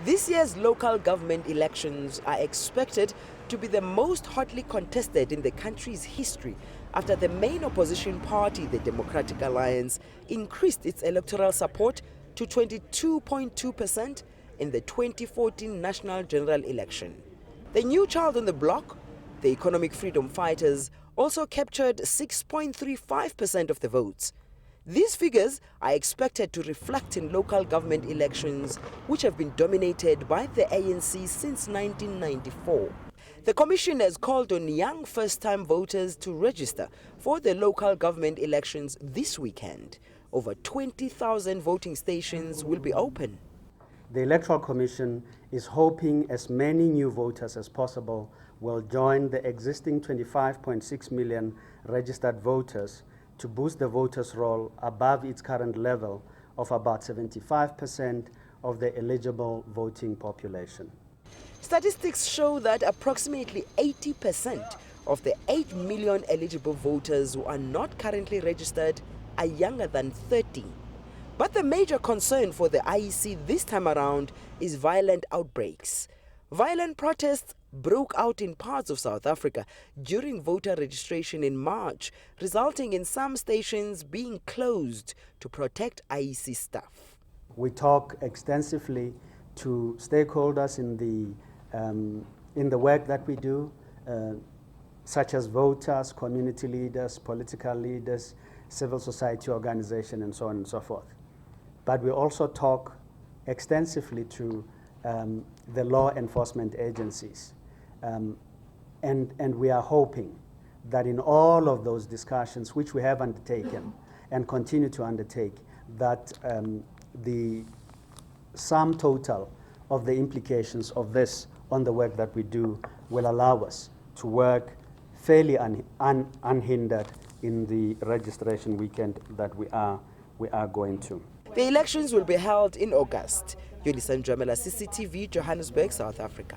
This year's local government elections are expected to be the most hotly contested in the country's history after the main opposition party, the Democratic Alliance, increased its electoral support to 22.2% in the 2014 national general election. The new child on the block, the Economic Freedom Fighters, also captured 6.35% of the votes. These figures are expected to reflect in local government elections, which have been dominated by the ANC since 1994. The Commission has called on young first-time voters to register for the local government elections this weekend. Over 20,000 voting stations will be open. The Electoral Commission is hoping as many new voters as possible will join the existing 25.6 million registered voters to boost the voters' roll above its current level of about 75% of the eligible voting population. Statistics show that approximately 80% of the 8 million eligible voters who are not currently registered are younger than 30. But the major concern for the IEC this time around is violent outbreaks. Violent protests broke out in parts of South Africa during voter registration in March, resulting in some stations being closed to protect IEC staff. We talk extensively to stakeholders in the work that we do, such as voters, community leaders, political leaders, civil society organizations, and so on and so forth. But we also talk extensively to the law enforcement agencies. And we are hoping that in all of those discussions, which we have undertaken and continue to undertake, that the sum total of the implications of this on the work that we do will allow us to work fairly unhindered in the registration weekend that we are going to. The elections will be held in August. Yolisa, Njamela, CCTV, Johannesburg, South Africa.